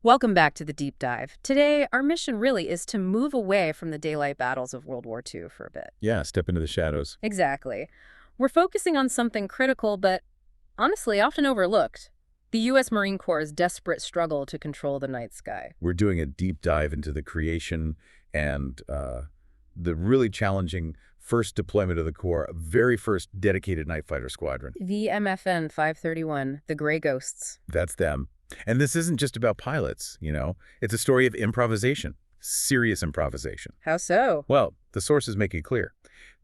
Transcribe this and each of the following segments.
Welcome back to the deep dive. Today, our mission really is to move away from the daylight battles of World War II for a bit. Yeah, step into the shadows. Exactly. We're focusing on something critical, but honestly often overlooked. The U.S. Marine Corps' desperate struggle to control the night sky. We're doing a deep dive into the creation and the really challenging first deployment of the Corps, very first dedicated Night Fighter Squadron. VMFN 531, the Gray Ghosts. That's them. And this isn't just about pilots, you know. It's a story of improvisation, serious improvisation. How so? Well, the sources make it clear.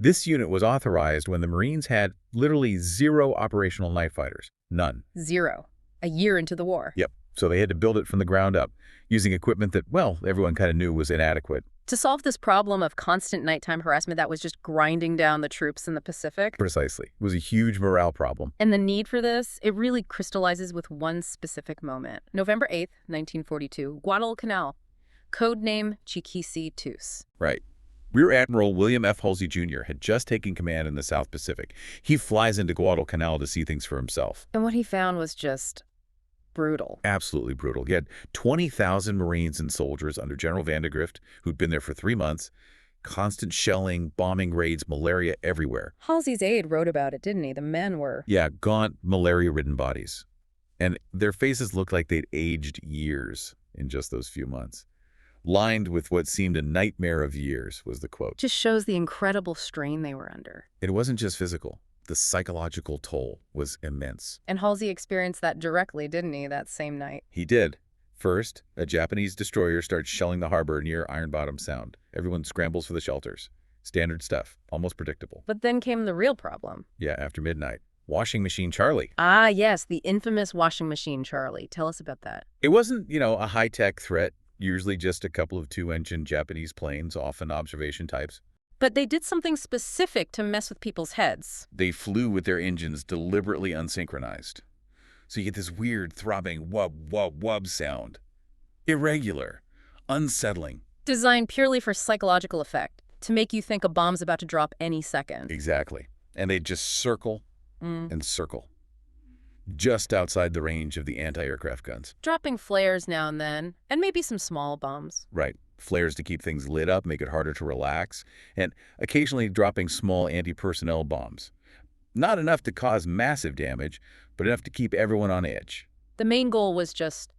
This unit was authorized when the Marines had literally zero operational night fighters. None. Zero. A year into the war. Yep. So they had to build it from the ground up, using equipment that, well, everyone kind of knew was inadequate. To solve this problem of constant nighttime harassment that was just grinding down the troops in the Pacific. Precisely. It was a huge morale problem. And the need for this, it really crystallizes with one specific moment. November 8th, 1942, Guadalcanal. Codename Chiquisi-Tus. Right. Rear Admiral William F. Halsey, Jr. had just taken command in the South Pacific. He flies into Guadalcanal to see things for himself. And what he found was just brutal. Absolutely brutal. He had 20,000 Marines and soldiers under General Vandegrift, who'd been there for 3 months. Constant shelling, bombing raids, malaria everywhere. Halsey's aide wrote about it, didn't he? The men were... Yeah, gaunt, malaria-ridden bodies. And their faces looked like they'd aged years in just those few months. Lined with what seemed a nightmare of years, was the quote. Just shows the incredible strain they were under. It wasn't just physical. The psychological toll was immense. And Halsey experienced that directly, didn't he, that same night? He did. First, a Japanese destroyer starts shelling the harbor near Iron Bottom Sound. Everyone scrambles for the shelters. Standard stuff, almost predictable. But then came the real problem. Yeah, after midnight. Washing Machine Charlie. Ah, yes, the infamous Washing Machine Charlie. Tell us about that. It wasn't, a high-tech threat, usually just a couple of 2-engine Japanese planes, often observation types. But they did something specific to mess with people's heads. They flew with their engines deliberately unsynchronized. So you get this weird, throbbing wub-wub-wub sound. Irregular. Unsettling. Designed purely for psychological effect, to make you think a bomb's about to drop any second. Exactly. And they just circle and circle. Just outside the range of the anti-aircraft guns. Dropping flares now and then, and maybe some small bombs. Right. Flares to keep things lit up, make it harder to relax, and occasionally dropping small anti-personnel bombs. Not enough to cause massive damage, but enough to keep everyone on edge. The main goal was just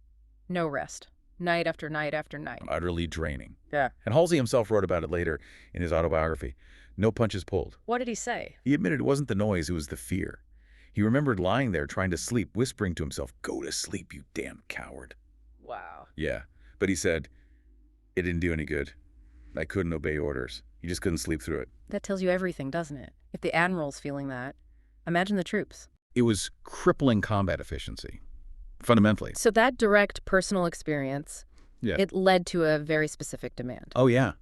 no rest. Night after night after night. Utterly draining. Yeah. And Halsey himself wrote about it later in his autobiography. No punches pulled. What did he say? He admitted it wasn't the noise, it was the fear. He remembered lying there trying to sleep, whispering to himself, "Go to sleep, you damn coward." Wow. Yeah. But he said, it didn't do any good. I couldn't obey orders. He just couldn't sleep through it. That tells you everything, doesn't it? If the Admiral's feeling that, imagine the troops. It was crippling combat efficiency, fundamentally. So that direct personal experience, it led to a very specific demand. Oh, yeah.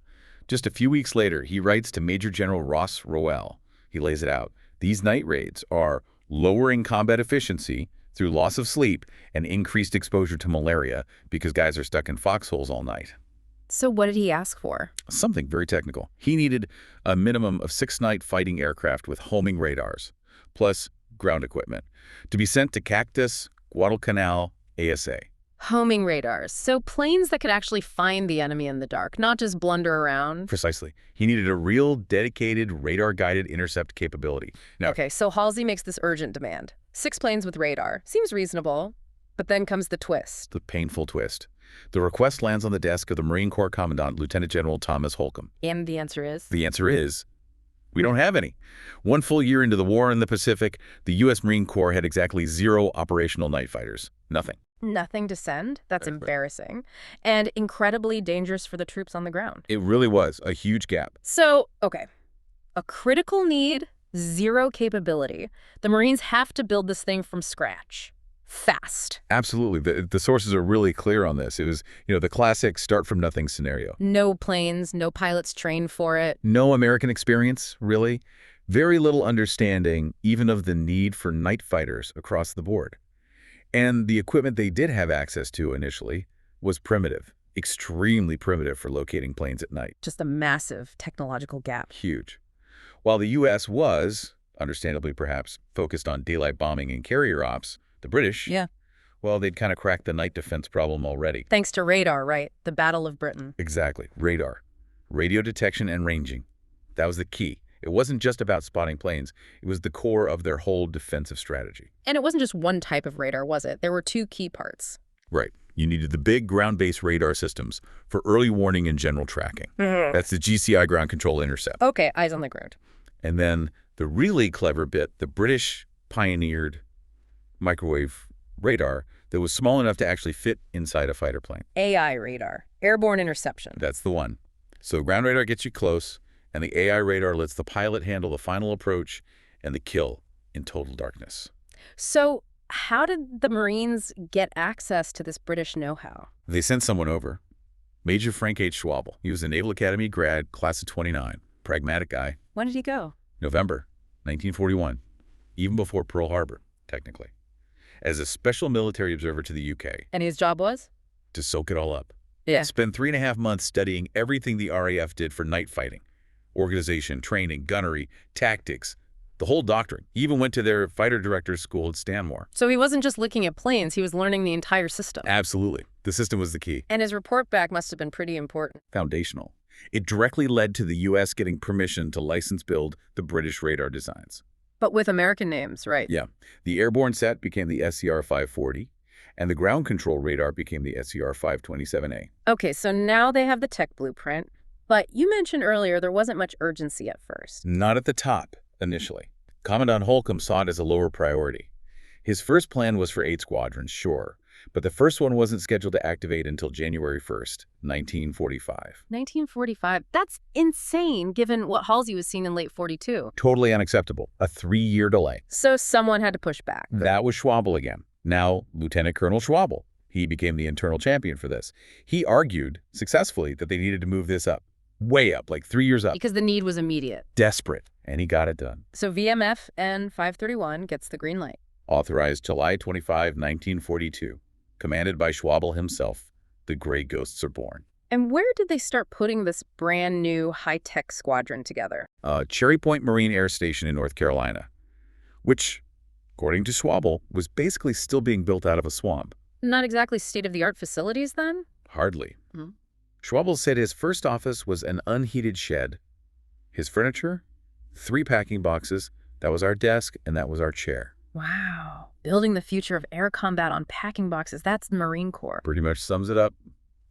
Just a few weeks later, he writes to Major General Ross Rowell. He lays it out. These night raids are lowering combat efficiency through loss of sleep and increased exposure to malaria because guys are stuck in foxholes all night. So what did he ask for? Something very technical. He needed a minimum of 6 night fighting aircraft with homing radars, plus ground equipment, to be sent to Cactus, Guadalcanal, ASA. Homing radars. So planes that could actually find the enemy in the dark, not just blunder around. Precisely. He needed a real dedicated radar-guided intercept capability. Now, okay, so Halsey makes this urgent demand. 6 planes with radar. Seems reasonable. But then comes the twist. The painful twist. The request lands on the desk of the Marine Corps Commandant, Lieutenant General Thomas Holcomb. And the answer is? The answer is, we don't have any. 1 full year into the war in the Pacific, the U.S. Marine Corps had exactly 0 operational night fighters. Nothing. Nothing to send? That's embarrassing. And incredibly dangerous for the troops on the ground. It really was a huge gap. So, okay. A critical need, 0 capability. The Marines have to build this thing from scratch. Fast. Absolutely. The sources are really clear on this. It was, the classic start from nothing scenario. No planes, no pilots trained for it. No American experience, really. Very little understanding even of the need for night fighters across the board. And the equipment they did have access to initially was primitive, extremely primitive for locating planes at night. Just a massive technological gap. Huge. While the U.S. was, understandably perhaps, focused on daylight bombing and carrier ops, the British, Well, they'd kind of cracked the night defense problem already. Thanks to radar, right? The Battle of Britain. Exactly. Radar. Radio detection and ranging. That was the key. It wasn't just about spotting planes. It was the core of their whole defensive strategy. And it wasn't just one type of radar, was it? There were two key parts. Right. You needed the big ground-based radar systems for early warning and general tracking. That's the GCI ground control intercept. Okay, eyes on the ground. And then the really clever bit, the British pioneered microwave radar that was small enough to actually fit inside a fighter plane. AI radar, airborne interception. That's the one. So ground radar gets you close, and the AI radar lets the pilot handle the final approach and the kill in total darkness. So how did the Marines get access to this British know-how? They sent someone over, Major Frank H. Schwabel. He was a Naval Academy grad, class of 29, pragmatic guy. When did he go? November 1941, even before Pearl Harbor, technically, as a special military observer to the UK. And his job was? To soak it all up. Yeah. Spent 3.5 months studying everything the RAF did for night fighting. Organization, training, gunnery, tactics, the whole doctrine. He even went to their fighter director's school at Stanmore. So he wasn't just looking at planes, he was learning the entire system. Absolutely. The system was the key. And his report back must have been pretty important. Foundational. It directly led to the U.S. getting permission to license build the British radar designs. But with American names, right? Yeah. The airborne set became the SCR-540, and the ground control radar became the SCR-527A. Okay, so now they have the tech blueprint. But you mentioned earlier there wasn't much urgency at first. Not at the top, initially. Commandant Holcomb saw it as a lower priority. His first plan was for 8 squadrons, sure, but the first one wasn't scheduled to activate until January 1st, 1945. 1945? That's insane, given what Halsey was seeing in late 42. Totally unacceptable. A 3-year delay. So someone had to push back. That was Schwabel again. Now, Lieutenant Colonel Schwabel. He became the internal champion for this. He argued successfully that they needed to move this up. Way up, like 3 years up. Because the need was immediate. Desperate. And he got it done. So VMF N531 gets the green light. Authorized July 25, 1942. Commanded by Schwabel himself. The Gray Ghosts are born. And where did they start putting this brand new high-tech squadron together? Cherry Point Marine Air Station in North Carolina, which, according to Schwabel, was basically still being built out of a swamp. Not exactly state-of-the-art facilities, then? Hardly. Schwabel said his first office was an unheated shed. His furniture, 3 packing boxes, that was our desk, and that was our chair. Wow. Building the future of air combat on packing boxes, that's the Marine Corps. Pretty much sums it up.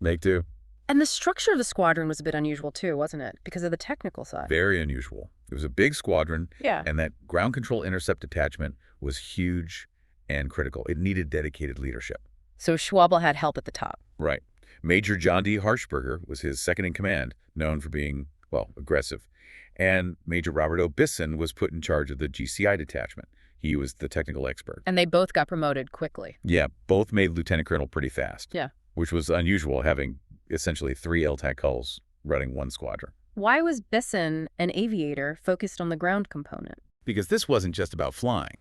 Make do. And the structure of the squadron was a bit unusual too, wasn't it? Because of the technical side. Very unusual. It was a big squadron, Yeah. and that ground control intercept detachment was huge and critical. It needed dedicated leadership. So Schwabel had help at the top. Right. Major John D. Harshberger was his second in command, known for being, well, aggressive. And Major Robert O. Bisson was put in charge of the GCI detachment. He was the technical expert. And they both got promoted quickly. Yeah, both made lieutenant colonel pretty fast. Yeah. Which was unusual, having essentially 3 LTAC hulls running 1 squadron. Why was Bisson, an aviator, focused on the ground component? Because this wasn't just about flying.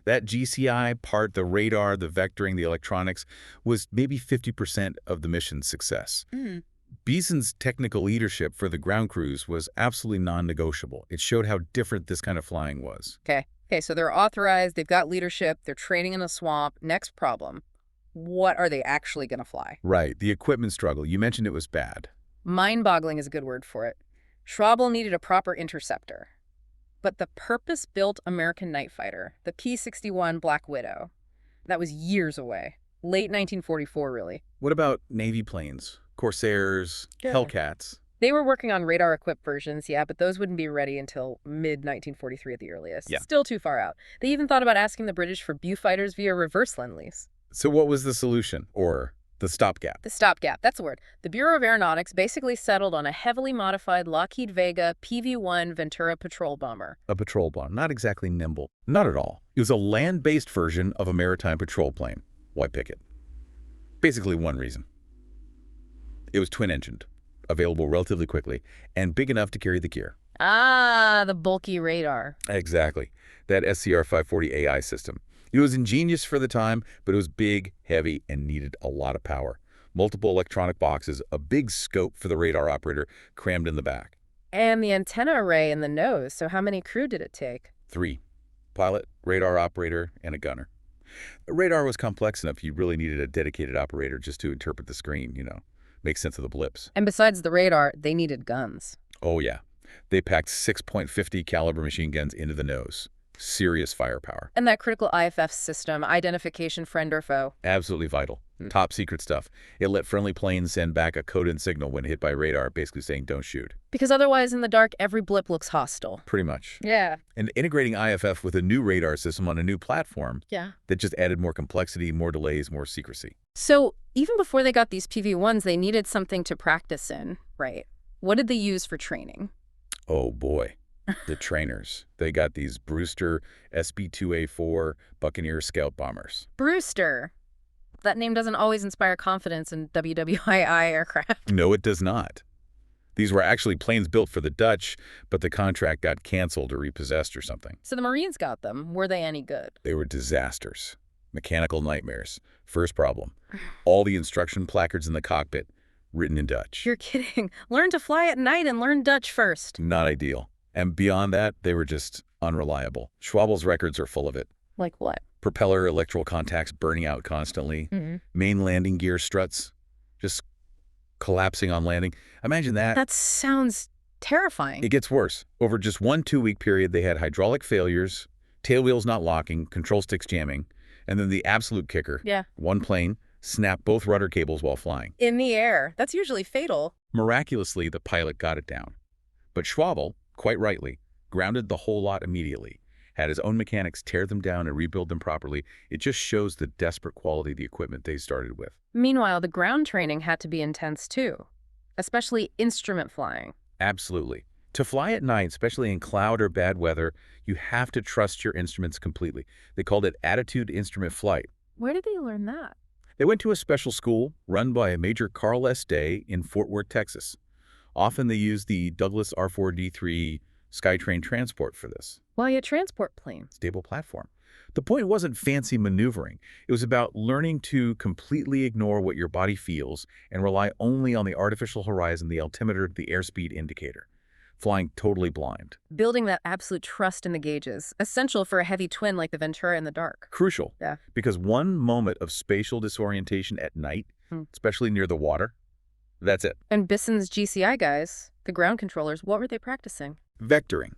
That GCI part, the radar, the vectoring, the electronics, was maybe 50% of the mission's success. Bison's technical leadership for the ground crews was absolutely non-negotiable. It showed how different this kind of flying was. Okay, so they're authorized, they've got leadership, they're training in a swamp. Next problem, what are they actually going to fly? Right, the equipment struggle. You mentioned it was bad. Mind-boggling is a good word for it. Schwabel needed a proper interceptor. But the purpose-built American night fighter, the P-61 Black Widow, that was years away. Late 1944, really. What about Navy planes? Corsairs, Hellcats? They were working on radar-equipped versions, yeah, but those wouldn't be ready until mid-1943 at the earliest. Yeah. Still too far out. They even thought about asking the British for Beaufighters via reverse Lend-Lease. So what was the solution? Or the stopgap? The stopgap, that's the word. The Bureau of Aeronautics basically settled on a heavily modified Lockheed Vega PV-1 Ventura patrol bomber. A patrol bomber, not exactly nimble. Not at all. It was a land-based version of a maritime patrol plane. Why pick it? Basically one reason. It was twin-engined, available relatively quickly, and big enough to carry the gear. Ah, the bulky radar. Exactly. That SCR-540 AI system. It was ingenious for the time, but it was big, heavy, and needed a lot of power. Multiple electronic boxes, a big scope for the radar operator crammed in the back. And the antenna array in the nose, so how many crew did it take? 3. Pilot, radar operator, and a gunner. The radar was complex enough you really needed a dedicated operator just to interpret the screen, make sense of the blips. And besides the radar, they needed guns. Oh, yeah. They packed 6.50 caliber machine guns into the nose. Serious firepower. And that critical IFF system, identification friend or foe. Absolutely vital. Top secret stuff. It let friendly planes send back a coded signal when hit by radar, basically saying don't shoot. Because otherwise, in the dark, every blip looks hostile. Pretty much. Yeah. And integrating IFF with a new radar system on a new platform that just added more complexity, more delays, more secrecy. So even before they got these PV-1s, they needed something to practice in, right? What did they use for training? Oh, boy. The trainers. They got these Brewster SB-2A4 Buccaneer Scout bombers. Brewster. That name doesn't always inspire confidence in WWII aircraft. No, it does not. These were actually planes built for the Dutch, but the contract got canceled or repossessed or something. So the Marines got them. Were they any good? They were disasters. Mechanical nightmares. First problem. All the instruction placards in the cockpit written in Dutch. You're kidding. Learn to fly at night and learn Dutch first. Not ideal. And beyond that, they were just unreliable. Schwabel's records are full of it. Like what? Propeller electrical contacts burning out constantly. Main landing gear struts just collapsing on landing. Imagine that. That sounds terrifying. It gets worse. Over just 1-2 week period, they had hydraulic failures, tailwheels not locking, control sticks jamming, and then the absolute kicker. One plane snapped both rudder cables while flying. In the air. That's usually fatal. Miraculously, the pilot got it down. But Schwabel, quite rightly, grounded the whole lot immediately, had his own mechanics tear them down and rebuild them properly. It just shows the desperate quality of the equipment they started with. Meanwhile, the ground training had to be intense too, especially instrument flying. Absolutely. To fly at night, especially in cloud or bad weather, you have to trust your instruments completely. They called it attitude instrument flight. Where did they learn that? They went to a special school run by a Major Carl S. Day in Fort Worth, Texas. Often they used the Douglas R-4D3 Skytrain transport for this. Why a transport plane? Stable platform. The point wasn't fancy maneuvering. It was about learning to completely ignore what your body feels and rely only on the artificial horizon, the altimeter, the airspeed indicator. Flying totally blind. Building that absolute trust in the gauges, essential for a heavy twin like the Ventura in the dark. Crucial. Yeah. Because one moment of spatial disorientation at night, especially near the water, that's it. And Bisson's GCI guys, the ground controllers, what were they practicing? Vectoring.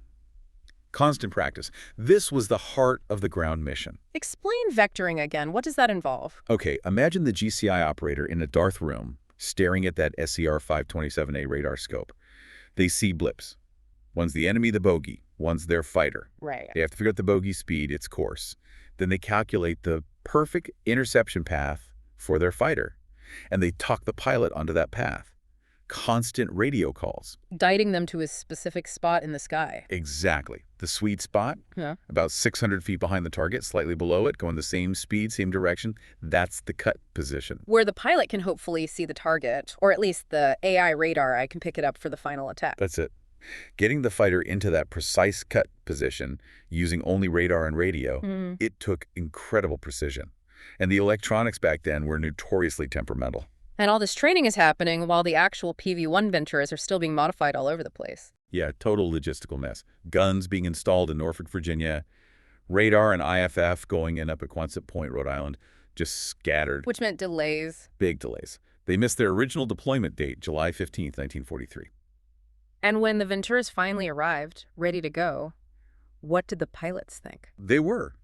Constant practice. This was the heart of the ground mission. Explain vectoring again. What does that involve? Okay, imagine the GCI operator in a dark room staring at that SCR-527A radar scope. They see blips. One's the enemy, the bogey. One's their fighter. Right. They have to figure out the bogey speed, its course. Then they calculate the perfect interception path for their fighter. And they talk the pilot onto that path. Constant radio calls. Guiding them to a specific spot in the sky. Exactly. The sweet spot, about 600 feet behind the target, slightly below it, going the same speed, same direction. That's the cut position. Where the pilot can hopefully see the target, or at least the AI radar, I can pick it up for the final attack. That's it. Getting the fighter into that precise cut position, using only radar and radio, it took incredible precision. And the electronics back then were notoriously temperamental. And all this training is happening while the actual PV-1 Venturas are still being modified all over the place. Yeah, total logistical mess. Guns being installed in Norfolk, Virginia. Radar and IFF going in up at Quonset Point, Rhode Island, just scattered. Which meant delays. Big delays. They missed their original deployment date, July 15th, 1943. And when the Venturas finally arrived, ready to go, what did the pilots think? They were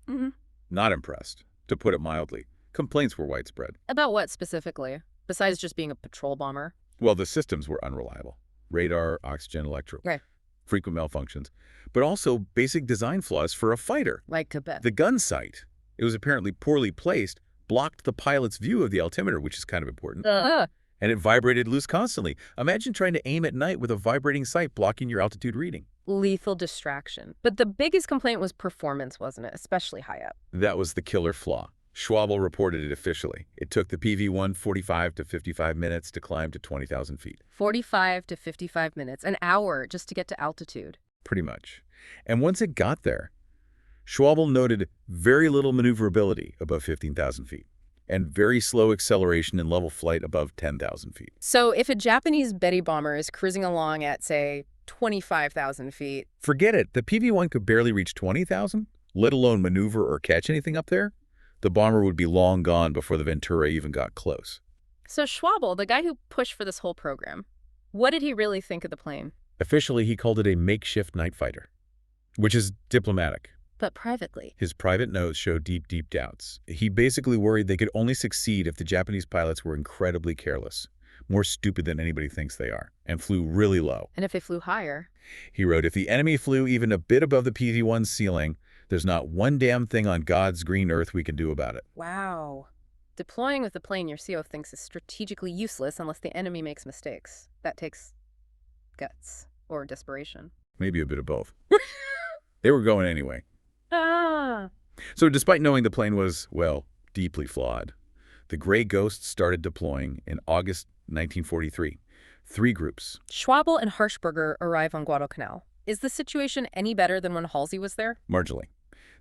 not impressed, to put it mildly. Complaints were widespread. About what specifically? Besides just being a patrol bomber? Well, the systems were unreliable. Radar, oxygen, electrical. Frequent malfunctions. But also basic design flaws for a fighter. Like Quebec. The gun sight, it was apparently poorly placed, blocked the pilot's view of the altimeter, which is kind of important. And it vibrated loose constantly. Imagine trying to aim at night with a vibrating sight blocking your altitude reading. Lethal distraction. But the biggest complaint was performance, wasn't it? Especially high up. That was the killer flaw. Schwabel reported it officially. It took the PV-1 45 to 55 minutes to climb to 20,000 feet. 45 to 55 minutes, an hour just to get to altitude. Pretty much. And once it got there, Schwabel noted very little maneuverability above 15,000 feet and very slow acceleration in level flight above 10,000 feet. So if a Japanese Betty bomber is cruising along at, say, 25,000 feet... Forget it. The PV-1 could barely reach 20,000, let alone maneuver or catch anything up there. The bomber would be long gone before the Ventura even got close. So Schwabel, the guy who pushed for this whole program, what did he really think of the plane? Officially, he called it a makeshift night fighter, which is diplomatic. But privately. His private notes show deep, deep doubts. He basically worried they could only succeed if the Japanese pilots were incredibly careless, more stupid than anybody thinks they are, and flew really low. And if they flew higher? He wrote, if the enemy flew even a bit above the PV-1 ceiling, there's not one damn thing on God's green earth we can do about it. Wow. Deploying with the plane your CO thinks is strategically useless unless the enemy makes mistakes. That takes guts or desperation. Maybe a bit of both. They were going anyway. Ah. So despite knowing the plane was, well, deeply flawed, the Gray Ghosts started deploying in August 1943. 3 groups. Schwabel and Harshberger arrive on Guadalcanal. Is the situation any better than when Halsey was there? Marginally.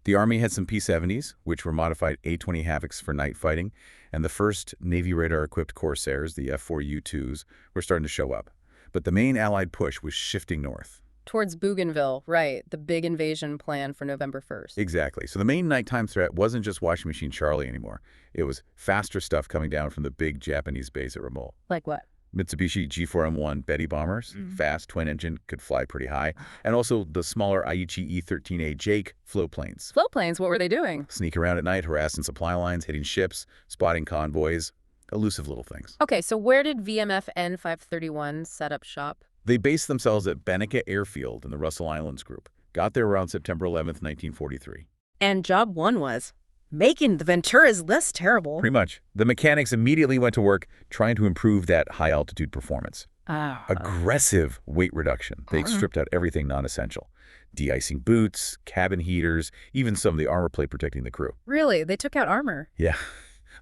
The Army had some P-70s, which were modified A-20 Havocs for night fighting, and the first Navy radar-equipped Corsairs, the F-4U-2s, were starting to show up. But the main Allied push was shifting north. Towards Bougainville, right, the big invasion plan for November 1st. Exactly. So the main nighttime threat wasn't just Washing Machine Charlie anymore. It was faster stuff coming down from the big Japanese base at Ramol. Like what? Mitsubishi G4M1 Betty bombers, fast, twin-engine, could fly pretty high, and also the smaller Aichi E-13A Jake float planes. Float planes, what were they doing? Sneak around at night, harassing supply lines, hitting ships, spotting convoys, elusive little things. Okay, so where did VMF N531 set up shop? They based themselves at Benica Airfield in the Russell Islands Group. Got there around September 11th, 1943. And job 1 was making the Venturas less terrible. Pretty much. The mechanics immediately went to work trying to improve that high-altitude performance. Aggressive weight reduction. They stripped out everything non-essential. De-icing boots, cabin heaters, even some of the armor plate protecting the crew. Really? They took out armor? Yeah.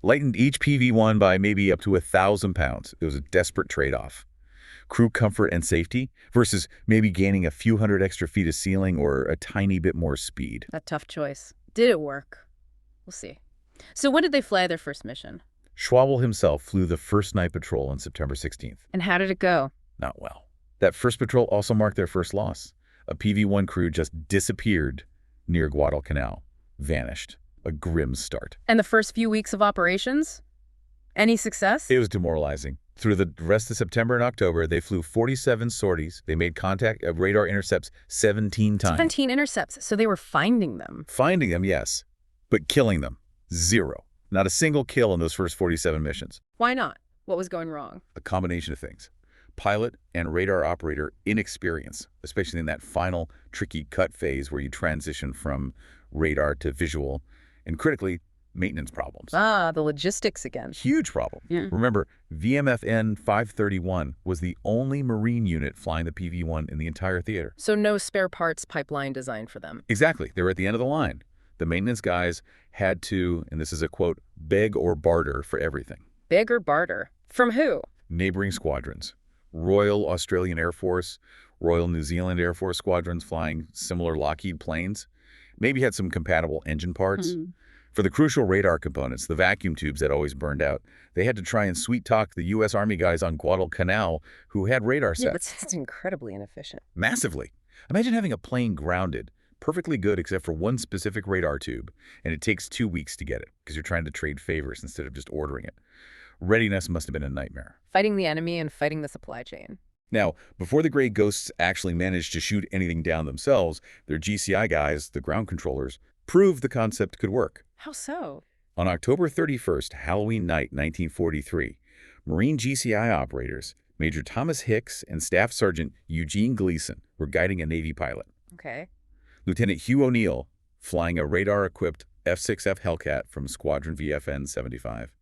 Lightened each PV-1 by maybe up to 1,000 pounds. It was a desperate trade-off. Crew comfort and safety versus maybe gaining a few hundred extra feet of ceiling or a tiny bit more speed. A tough choice. Did it work? We'll see. So when did they fly their first mission? Schwabel himself flew the first night patrol on September 16th. And how did it go? Not well. That first patrol also marked their first loss. A PV-1 crew just disappeared near Guadalcanal. Vanished. A grim start. And the first few weeks of operations? Any success? It was demoralizing. Through the rest of September and October, they flew 47 sorties. They made contact at radar intercepts 17 times. 17 intercepts, so they were finding them. Finding them, yes, but killing them, 0. Not a single kill in those first 47 missions. Why not? What was going wrong? A combination of things. Pilot and radar operator inexperience, especially in that final tricky cut phase where you transition from radar to visual, and critically, maintenance problems. The logistics again. Huge problem. Yeah. Remember, VMFN 531 was the only Marine unit flying the PV-1 in the entire theater. So no spare parts pipeline designed for them. Exactly. They were at the end of the line. The maintenance guys had to, and this is a quote, beg or barter for everything. Beg or barter? From who? Neighboring squadrons. Royal Australian Air Force, Royal New Zealand Air Force squadrons flying similar Lockheed planes. Maybe had some compatible engine parts. For the crucial radar components, the vacuum tubes that always burned out, they had to try and sweet-talk the U.S. Army guys on Guadalcanal who had radar sets. Yeah, but it's incredibly inefficient. Massively. Imagine having a plane grounded, perfectly good except for one specific radar tube, and it takes 2 weeks to get it because you're trying to trade favors instead of just ordering it. Readiness must have been a nightmare. Fighting the enemy and fighting the supply chain. Now, before the Gray Ghosts actually managed to shoot anything down themselves, their GCI guys, the ground controllers, proved the concept could work. How so? On October 31st, Halloween night, 1943, Marine GCI operators, Major Thomas Hicks and Staff Sergeant Eugene Gleason, were guiding a Navy pilot. Okay. Lieutenant Hugh O'Neill, flying a radar-equipped F-6F Hellcat from Squadron VFN 75.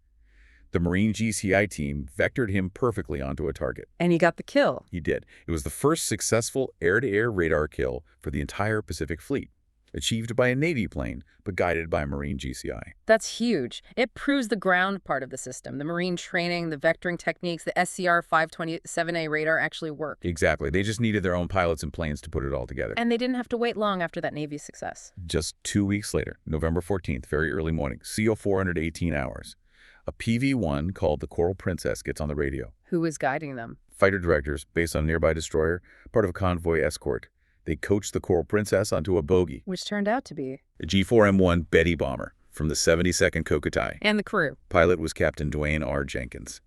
The Marine GCI team vectored him perfectly onto a target. And he got the kill. He did. It was the first successful air-to-air radar kill for the entire Pacific Fleet, achieved by a Navy plane, but guided by a Marine GCI. That's huge. It proves the ground part of the system. The Marine training, the vectoring techniques, the SCR 527A radar actually worked. Exactly. They just needed their own pilots and planes to put it all together. And they didn't have to wait long after that Navy success. Just 2 weeks later, November 14th, very early morning, CO 418 hours, a PV-1 called the Coral Princess gets on the radio. Who was guiding them? Fighter directors, based on a nearby destroyer, part of a convoy escort. They coached the Coral Princess onto a bogey. Which turned out to be A G4M1 Betty bomber. from the 72nd Kokutai. And the crew. Pilot was Captain Dwayne R. Jenkins.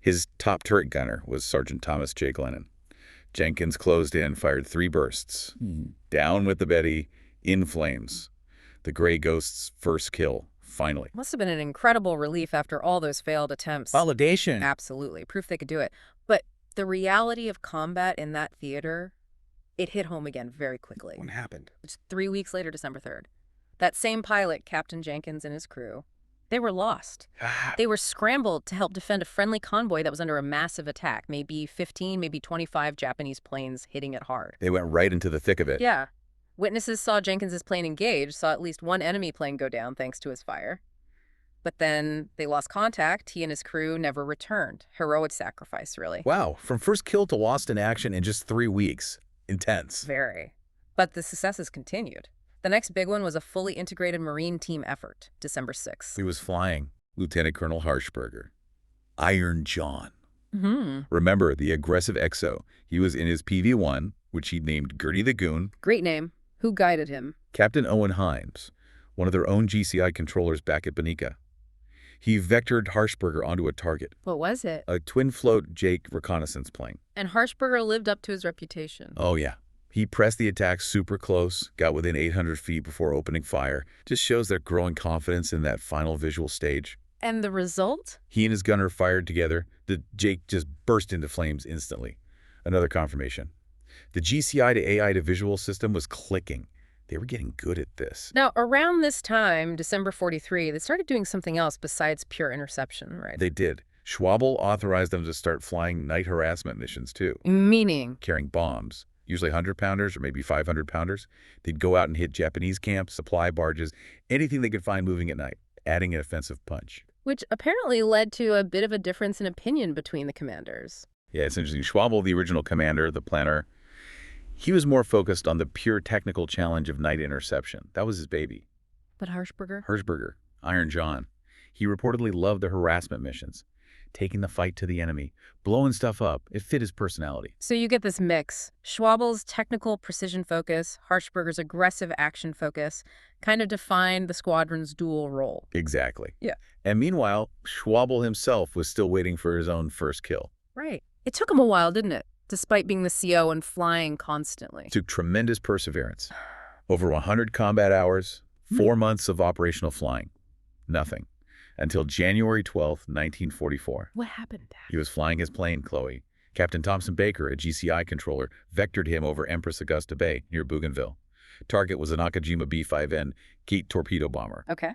His top turret gunner was Sergeant Thomas J. Glennon. Jenkins closed in, fired 3 bursts. Down with the Betty, in flames. The Gray Ghost's first kill, finally. Must have been an incredible relief after all those failed attempts. Validation. Absolutely. Proof they could do it. But the reality of combat in that theater, it hit home again very quickly. What happened? It's 3 weeks later, December 3rd. That same pilot, Captain Jenkins, and his crew, they were lost. They were scrambled to help defend a friendly convoy that was under a massive attack, maybe 15, maybe 25 Japanese planes hitting it hard. They went right into the thick of it. Yeah. Witnesses saw Jenkins's plane engage, saw at least one enemy plane go down thanks to his fire. But then they lost contact. He and his crew never returned. Heroic sacrifice, really. Wow, from first kill to lost in action in just 3 weeks. Intense. Very. But the successes continued. The next big one was a fully integrated Marine team effort, December 6th. He was flying Lieutenant Colonel Harshberger. Iron John. Remember, the aggressive XO. He was in his PV-1, which he named Gertie the Goon. Great name. Who guided him? Captain Owen Himes, one of their own GCI controllers back at Banica. He vectored Harshberger onto a target, What was it? a twin-float Jake reconnaissance plane. And Harshberger lived up to his reputation. Oh, yeah. He pressed the attack super close, got within 800 feet before opening fire. Just shows their growing confidence in that final visual stage. And the result? He and his gunner fired together. The Jake just burst into flames instantly. Another confirmation. The GCI to AI to visual system was clicking. They were getting good at this. Now, around this time, December 43, they started doing something else besides pure interception, right? They did. Schwabel authorized them to start flying night harassment missions, too. Meaning? Carrying bombs, usually 100-pounders or maybe 500-pounders. They'd go out and hit Japanese camps, supply barges, anything they could find moving at night, adding an offensive punch. Which apparently led to a bit of a difference in opinion between the commanders. Yeah, it's interesting. Schwabel, the original commander, the planner, he was more focused on the pure technical challenge of night interception. That was his baby. But Harshberger? Harshberger, Iron John. He reportedly loved the harassment missions, taking the fight to the enemy, blowing stuff up. It fit his personality. So you get this mix. Schwabel's technical precision focus, Harshberger's aggressive action focus, kind of defined the squadron's dual role. Exactly. Yeah. And meanwhile, Schwabel himself was still waiting for his own first kill. Right. It took him a while, didn't it? Despite being the CO and flying constantly. It took tremendous perseverance. Over 100 combat hours, 4 months of operational flying. Nothing. Until January 12th, 1944. What happened? He was flying his plane, Chloe. Captain Thompson Baker, a GCI controller, vectored him over Empress Augusta Bay near Bougainville. Target was a Nakajima B-5N Kate torpedo bomber. Okay.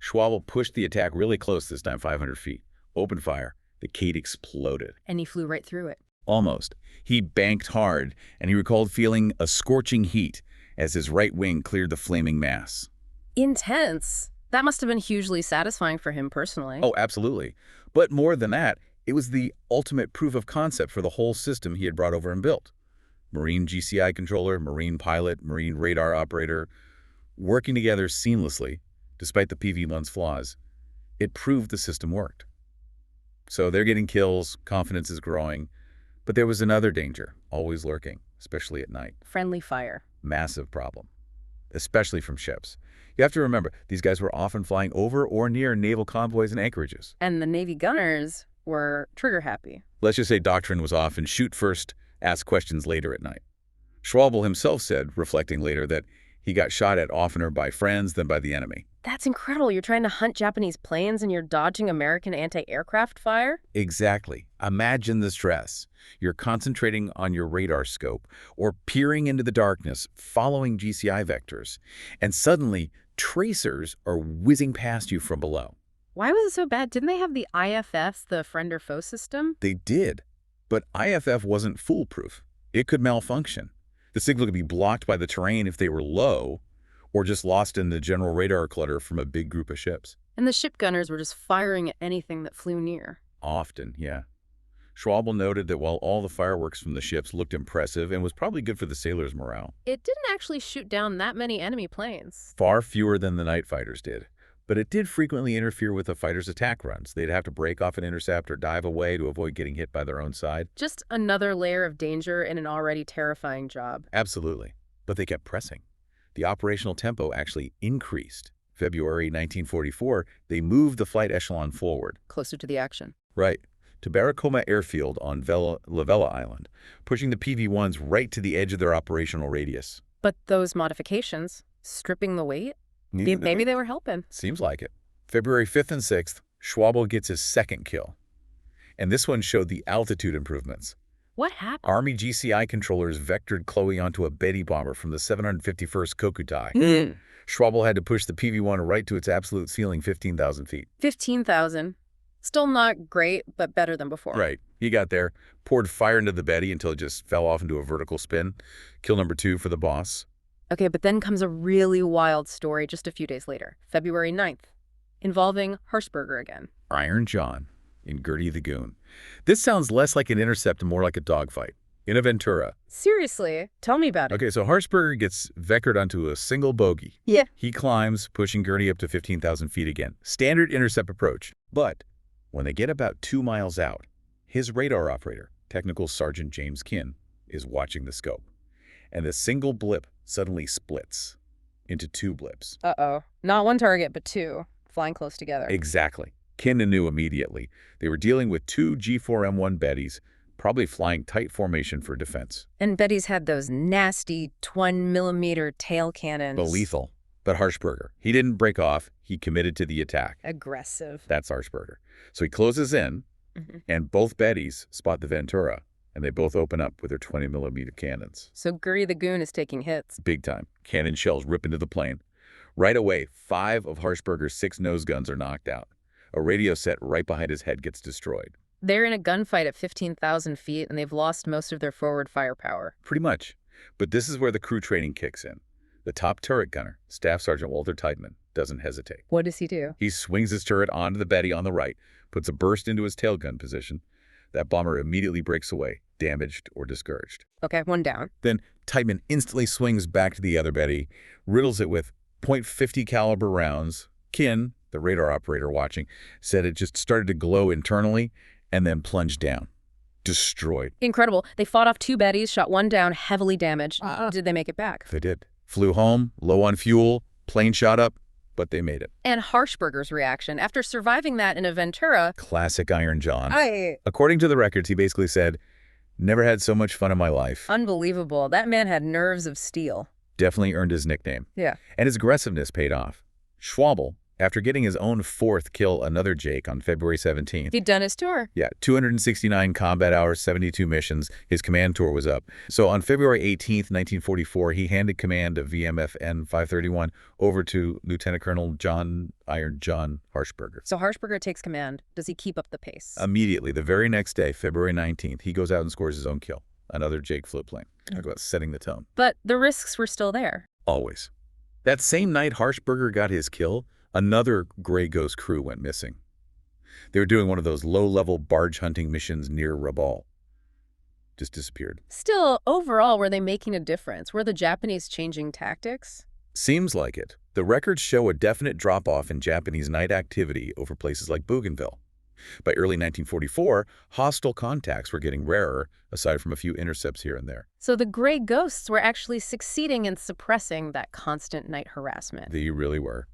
Schwabel pushed the attack really close this time, 500 feet. Open fire. The Kate exploded. And he flew right through it. Almost. He banked hard, and he recalled feeling a scorching heat as his right wing cleared the flaming mass. Intense. That must have been hugely satisfying for him personally. Oh, absolutely. But more than that, it was the ultimate proof of concept for the whole system he had brought over and built. Marine GCI controller, Marine pilot, Marine radar operator, working together seamlessly, despite the PV-1's flaws. It proved the system worked. So they're getting kills, confidence is growing. But there was another danger, always lurking, especially at night. Friendly fire. Massive problem, especially from ships. You have to remember, these guys were often flying over or near naval convoys and anchorages. And the Navy gunners were trigger happy. Let's just say doctrine was often shoot first, ask questions later at night. Schwabel himself said, reflecting later, that he got shot at oftener by friends than by the enemy. That's incredible. You're trying to hunt Japanese planes and you're dodging American anti-aircraft fire? Exactly. Imagine the stress. You're concentrating on your radar scope or peering into the darkness, following GCI vectors, and suddenly tracers are whizzing past you from below. Why was it so bad? Didn't they have the IFS, the friend or foe system? They did, but IFF wasn't foolproof. It could malfunction. The signal could be blocked by the terrain if they were low, or just lost in the general radar clutter from a big group of ships. And the ship gunners were just firing at anything that flew near. Often, yeah. Schwabel noted that while all the fireworks from the ships looked impressive and was probably good for the sailors' morale, it didn't actually shoot down that many enemy planes. Far fewer than the night fighters did. But it did frequently interfere with the fighters' attack runs. They'd have to break off an intercept or dive away to avoid getting hit by their own side. Just another layer of danger in an already terrifying job. Absolutely. But they kept pressing. The operational tempo actually increased. February 1944, they moved the flight echelon forward. Closer to the action. Right, to Barracoma Airfield on La Vela Island, pushing the PV-1s right to the edge of their operational radius. But those modifications, stripping the weight, maybe they were helping. Seems like it. February 5th and 6th, Schwabel gets his second kill. And this one showed the altitude improvements. What happened? Army GCI controllers vectored Chloe onto a Betty bomber from the 751st Kokutai. Schwabel had to push the PV-1 right to its absolute ceiling, 15,000 feet. 15,000. Still not great, but better than before. Right. He got there, poured fire into the Betty until it just fell off into a vertical spin. Kill number 2 for the boss. Okay, but then comes a really wild story just a few days later, February 9th, involving Harshberger again. Iron John in Gertie the Goon. This sounds less like an intercept and more like a dogfight in a Ventura. Seriously? Tell me about it. Okay, so Harshberger gets vectored onto a single bogey. Yeah. He climbs, pushing Gertie up to 15,000 feet again. Standard intercept approach. But when they get about 2 miles out, his radar operator, Technical Sergeant James Kinn, is watching the scope. And the single blip suddenly splits into 2 blips. Uh-oh. Not one target, but 2, flying close together. Exactly. Kinn knew immediately. They were dealing with 2 G4M1 Bettys, probably flying tight formation for defense. And Betty's had those nasty 20mm tail cannons. But lethal. But Harshberger, he didn't break off. He committed to the attack. Aggressive. That's Harshberger. So he closes in, and both Bettys spot the Ventura, and they both open up with their 20mm cannons. So Gertie the Goon is taking hits. Big time. Cannon shells rip into the plane. Right away, 5 of Harshberger's 6 nose guns are knocked out. A radio set right behind his head gets destroyed. They're in a gunfight at 15,000 feet, and they've lost most of their forward firepower. Pretty much. But this is where the crew training kicks in. The top turret gunner, Staff Sergeant Walter Tiedemann, doesn't hesitate. What does he do? He swings his turret onto the Betty on the right, puts a burst into his tail gun position. That bomber immediately breaks away, damaged or discouraged. Okay, 1 down. Then Tiedemann instantly swings back to the other Betty, riddles it with .50 caliber rounds. Kinn, the radar operator watching, said it just started to glow internally and then plunged down. Destroyed. Incredible. They fought off 2 Bettys, shot 1 down, heavily damaged. Did they make it back? They did. Flew home, low on fuel, plane shot up, but they made it. And Harshberger's reaction after surviving that in a Ventura. Classic Iron John. According to the records, he basically said, "Never had so much fun in my life." Unbelievable. That man had nerves of steel. Definitely earned his nickname. Yeah. And his aggressiveness paid off. Schwabel, after getting his own 4th kill another Jake on February 17th. He'd done his tour. Yeah, 269 combat hours, 72 missions. His command tour was up. So on February 18th, 1944, he handed command of VMFN 531 over to Lieutenant Colonel Iron John Harshberger. So Harshberger takes command. Does he keep up the pace? Immediately, the very next day, February 19th, he goes out and scores his own kill. Another Jake float plane. Talk about setting the tone. But the risks were still there. Always. That same night Harshberger got his kill, another Grey Ghost crew went missing. They were doing one of those low-level barge hunting missions near Rabaul. Just disappeared. Still, overall, were they making a difference? Were the Japanese changing tactics? Seems like it. The records show a definite drop-off in Japanese night activity over places like Bougainville. By early 1944, hostile contacts were getting rarer, aside from a few intercepts here and there. So the Grey Ghosts were actually succeeding in suppressing that constant night harassment. They really were.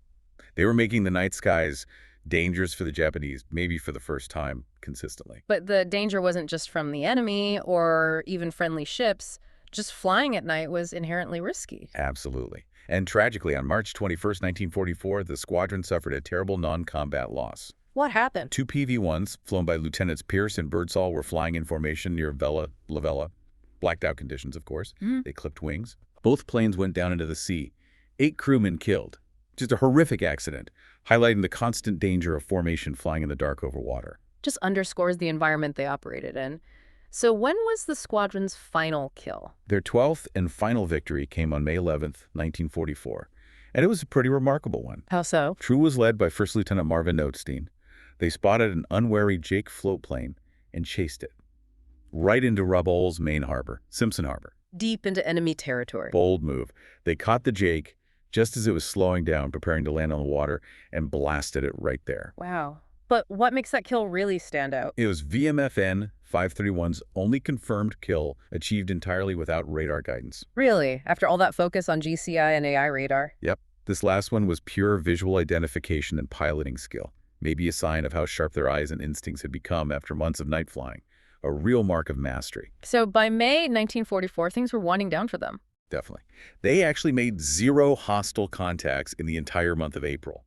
They were making the night skies dangerous for the Japanese, maybe for the first time, consistently. But the danger wasn't just from the enemy or even friendly ships. Just flying at night was inherently risky. Absolutely. And tragically, on March 21st, 1944, the squadron suffered a terrible non-combat loss. What happened? 2 PV-1s, flown by Lieutenants Pierce and Birdsall, were flying in formation near La Vela. Blacked out conditions, of course. They clipped wings. Both planes went down into the sea. 8 crewmen killed. Just a horrific accident, highlighting the constant danger of formation flying in the dark over water. Just underscores the environment they operated in. So when was the squadron's final kill? Their 12th and final victory came on May 11th, 1944. And it was a pretty remarkable one. How so? Crew was led by First Lieutenant Marvin Notestein. They spotted an unwary Jake float plane and chased it right into Rabaul's main harbor, Simpson Harbor. Deep into enemy territory. Bold move. They caught the Jake just as it was slowing down, preparing to land on the water, and blasted it right there. Wow. But what makes that kill really stand out? It was VMFN 531's only confirmed kill, achieved entirely without radar guidance. Really? After all that focus on GCI and AI radar? Yep. This last one was pure visual identification and piloting skill. Maybe a sign of how sharp their eyes and instincts had become after months of night flying. A real mark of mastery. So by May 1944, things were winding down for them. Definitely. They actually made 0 hostile contacts in the entire month of April.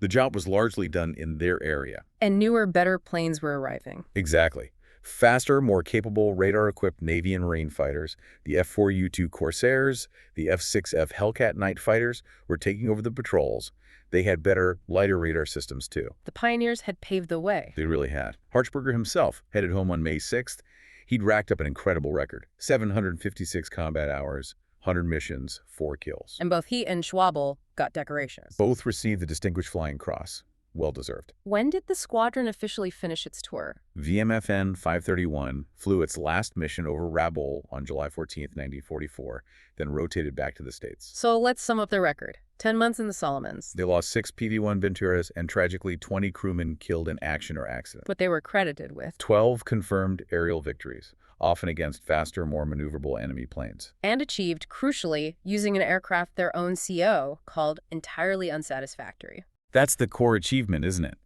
The job was largely done in their area. And newer, better planes were arriving. Exactly. Faster, more capable radar-equipped Navy and Marine fighters, the F-4U-2 Corsairs, the F-6F Hellcat Night Fighters were taking over the patrols. They had better, lighter radar systems, too. The pioneers had paved the way. They really had. Harchberger himself headed home on May 6th. He'd racked up an incredible record. 756 combat hours, 100 missions, 4 kills. And both he and Schwabel got decorations. Both received the Distinguished Flying Cross. Well-deserved. When did the squadron officially finish its tour? VMFN 531 flew its last mission over Rabaul on July 14, 1944, then rotated back to the States. So let's sum up the record. 10 months in the Solomons. They lost 6 PV-1 Venturas and tragically 20 crewmen killed in action or accident. What they were credited with. 12 confirmed aerial victories, often against faster, more maneuverable enemy planes. And achieved, crucially, using an aircraft their own CO called entirely unsatisfactory. That's the core achievement, isn't it?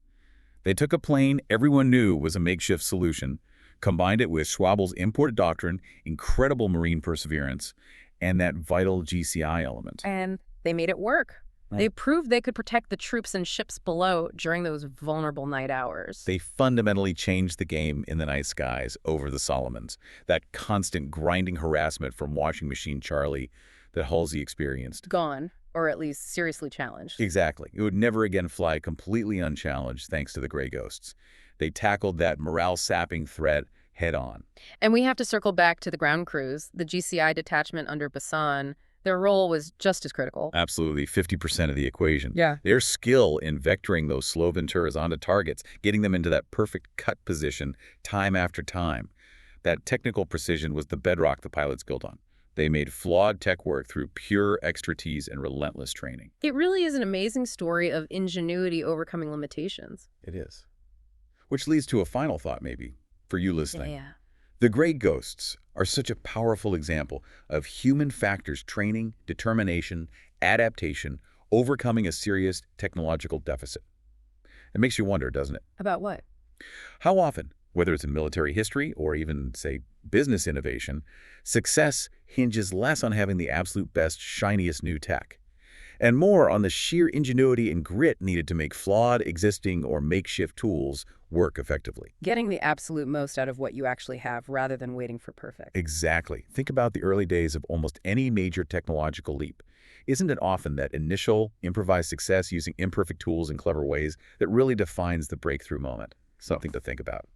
They took a plane everyone knew was a makeshift solution, combined it with Schwabel's import doctrine, incredible marine perseverance, and that vital GCI element. And they made it work. They proved they could protect the troops and ships below during those vulnerable night hours. They fundamentally changed the game in the night skies over the Solomons. That constant grinding harassment from Washing Machine Charlie that Halsey experienced. Gone, or at least seriously challenged. Exactly. It would never again fly completely unchallenged thanks to the Gray Ghosts. They tackled that morale-sapping threat head-on. And we have to circle back to the ground crews. The GCI detachment under Bassan, their role was just as critical. Absolutely, 50% of the equation. Yeah. Their skill in vectoring those slow Venturas onto targets, getting them into that perfect cut position time after time. That technical precision was the bedrock the pilots built on. They made flawed tech work through pure expertise and relentless training. It really is an amazing story of ingenuity overcoming limitations. It is. Which leads to a final thought, maybe, for you listening. Yeah. The Gray Ghosts are such a powerful example of human factors training, determination, adaptation, overcoming a serious technological deficit. It makes you wonder, doesn't it? About what? How often, whether it's in military history or even, say, business innovation, success hinges less on having the absolute best, shiniest new tech, and more on the sheer ingenuity and grit needed to make flawed, existing, or makeshift tools work effectively. Getting the absolute most out of what you actually have rather than waiting for perfect. Exactly. Think about the early days of almost any major technological leap. Isn't it often that initial, improvised success using imperfect tools in clever ways that really defines the breakthrough moment? Something to think about.